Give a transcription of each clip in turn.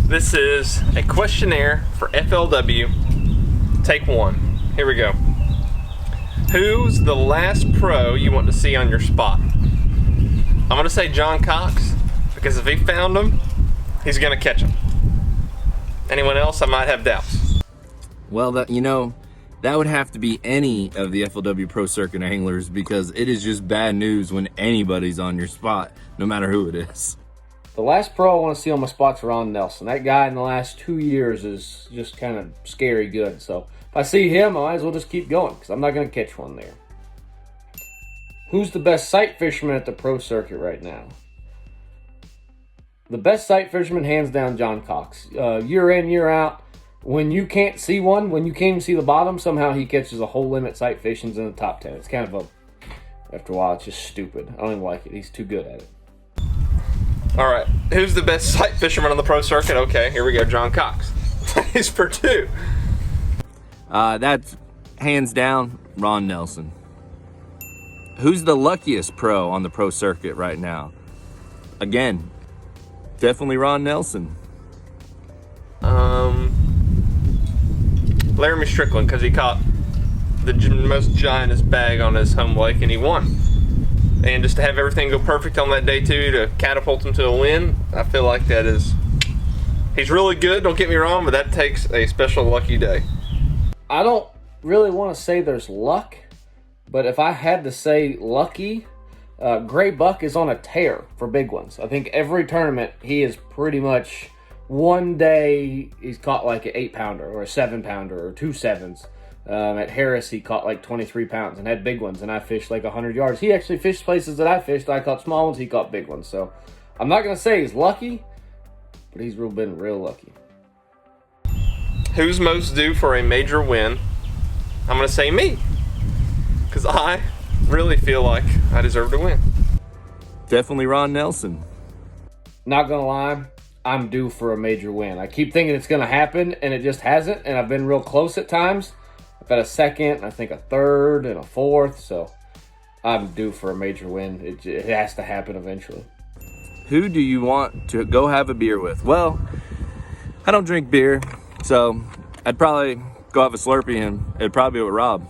This is a questionnaire for FLW. Take one. Here we go. Who's the last pro you want to see on your spot? I'm going to say John Cox, because if he found him, he's going to catch him. Anyone else, I might have doubts. Well, that would have to be any of the FLW Pro Circuit anglers, because it is just bad news when anybody's on your spot, no matter who it is. The last pro I want to see on my spot's Ron Nelson. That guy in the last 2 years is just kind of scary good. So if I see him, I might as well just keep going, because I'm not going to catch one there. Who's the best sight fisherman at the pro circuit right now? The best sight fisherman, hands down, John Cox. Year in, year out, when you can't see one, when you can't even see the bottom, somehow he catches a whole limit sight fishings in the top 10. It's kind of after a while, it's just stupid. I don't even like it. He's too good at it. All right, who's the best sight fisherman on the pro circuit? Okay, here we go, John Cox. He's for two. That's hands down Ron Nelson. Who's the luckiest pro on the pro circuit right now? Again, definitely Ron Nelson. Laramie Strickland, because he caught the most giantest bag on his home lake and he won. And just to have everything go perfect on that day too, to catapult him to a win, I feel like he's really good, don't get me wrong, but that takes a special lucky day. I don't really want to say there's luck, but if I had to say lucky, Gray Buck is on a tear for big ones. I think every tournament he is pretty much, one day he's caught like an 8-pounder or a 7-pounder or 2 7s. At Harris, he caught like 23 pounds and had big ones, and I fished like 100 yards. He actually fished places that I fished. I caught small ones, he caught big ones. So I'm not going to say he's lucky, but he's been real lucky. Who's most due for a major win? I'm going to say me, because I really feel like I deserve to win. Definitely Ron Nelson. Not going to lie, I'm due for a major win. I keep thinking it's going to happen, and it just hasn't, and I've been real close at times. I've got a second, I think a third, and a fourth, so I'm due for a major win. It has to happen eventually. Who do you want to go have a beer with? Well, I don't drink beer, so I'd probably go have a Slurpee, and it'd probably be with Rob.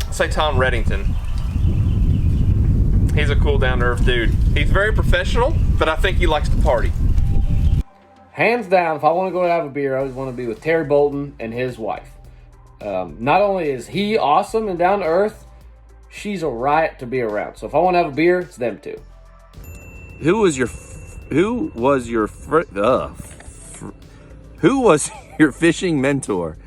I'll say Tom Reddington. He's a cool, down-to-earth dude. He's very professional, but I think he likes to party. Hands down, if I want to go have a beer, I always want to be with Terry Bolton and his wife. Not only is he awesome and down to earth, she's a riot to be around. So if I want to have a beer, it's them two. Who was your fishing mentor?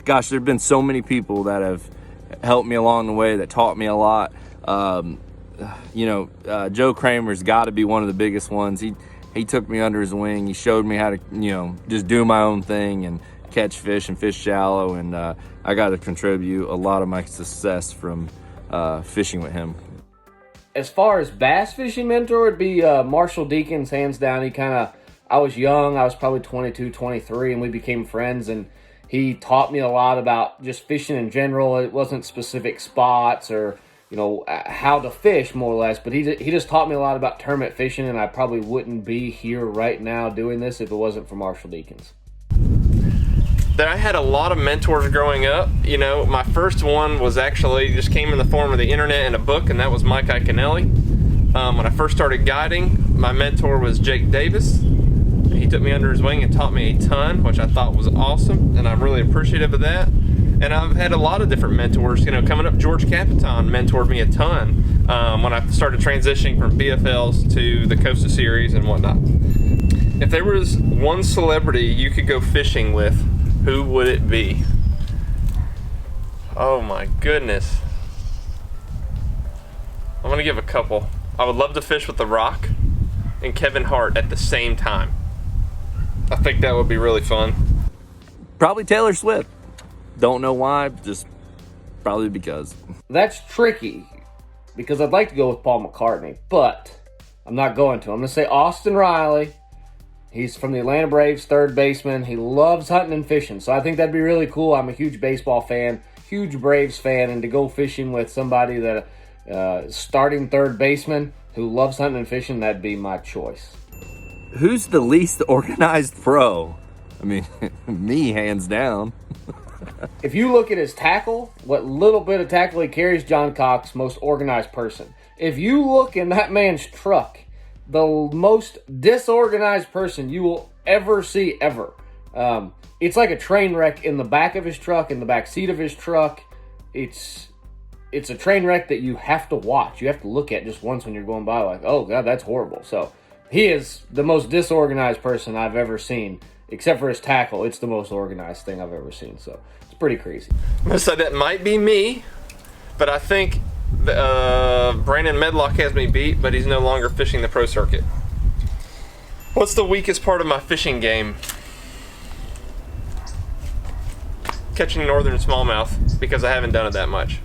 Gosh, there've been so many people that have helped me along the way, that taught me a lot. Joe Kramer's got to be one of the biggest ones. He took me under his wing. He showed me how to, just do my own thing and catch fish and fish shallow. And I got to contribute a lot of my success from fishing with him. As far as bass fishing mentor, it'd be Marshall Deakins, hands down. I was young. I was probably 22, 23, and we became friends. And he taught me a lot about just fishing in general. It wasn't specific spots or how to fish, more or less, but he just taught me a lot about tournament fishing, and I probably wouldn't be here right now doing this if it wasn't for Marshall Deakins. I had a lot of mentors growing up. My first one was actually just came in the form of the internet and a book, and that was Mike Iaconelli. When I first started guiding, my mentor was Jake Davis. He took me under his wing and taught me a ton, which I thought was awesome, and I'm really appreciative of that. And I've had a lot of different mentors. Coming up, George Capitan mentored me a ton when I started transitioning from BFLs to the Costa Series and whatnot. If there was one celebrity you could go fishing with, who would it be? Oh my goodness. I'm going to give a couple. I would love to fish with The Rock and Kevin Hart at the same time. I think that would be really fun. Probably Taylor Swift. Don't know why, just probably because. That's tricky, because I'd like to go with Paul McCartney, but I'm not going to. I'm going to say Austin Riley. He's from the Atlanta Braves, third baseman. He loves hunting and fishing, so I think that'd be really cool. I'm a huge baseball fan, huge Braves fan, and to go fishing with somebody that starting third baseman who loves hunting and fishing, that'd be my choice. Who's the least organized pro? I mean, me, hands down. If you look at his tackle, what little bit of tackle he carries, John Cox, most organized person. If you look in that man's truck, the most disorganized person you will ever see ever. It's like a train wreck in the back of his truck, in the back seat of his truck. It's a train wreck that you have to watch. You have to look at just once when you're going by, like, oh God, that's horrible. So he is the most disorganized person I've ever seen. Except for his tackle, it's the most organized thing I've ever seen. So it's pretty crazy. So that might be me, but I think Brandon Medlock has me beat, but he's no longer fishing the pro circuit. What's the weakest part of my fishing game? Catching northern smallmouth, because I haven't done it that much.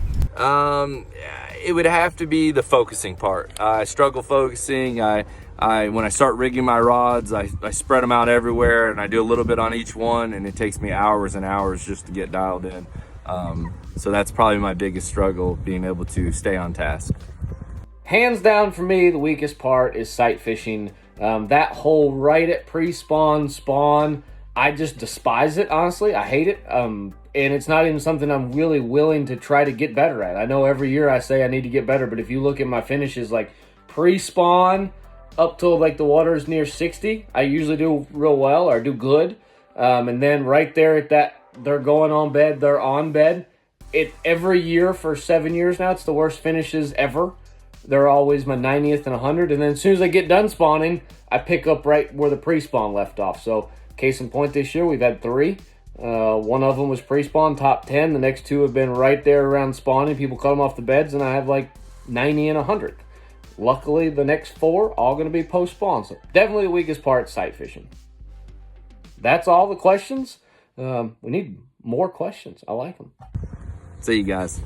It would have to be the focusing part. I struggle focusing. When I start rigging my rods, I spread them out everywhere, and I do a little bit on each one, and it takes me hours and hours just to get dialed in. So that's probably my biggest struggle, being able to stay on task. Hands down for me, the weakest part is sight fishing. That whole right at pre-spawn, spawn, I just despise it, honestly. I hate it. And it's not even something I'm really willing to try to get better at. I know every year I say I need to get better, but if you look at my finishes, like pre-spawn up till like the water's near 60, I usually do real well or do good. And then right there at that, they're going on bed, they're on bed. Every year for 7 years now, it's the worst finishes ever. They're always my 90th and 100. And then as soon as I get done spawning, I pick up right where the pre-spawn left off. So case in point, this year we've had 3. One of them was pre-spawn, top 10. The next 2 have been right there around spawning. People cut them off the beds, and I have like 90 and 100. Luckily, the next 4 all going to be post-spawn. So definitely the weakest part, sight fishing. That's all the questions. We need more questions. I like them. See you guys.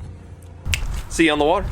See you on the water.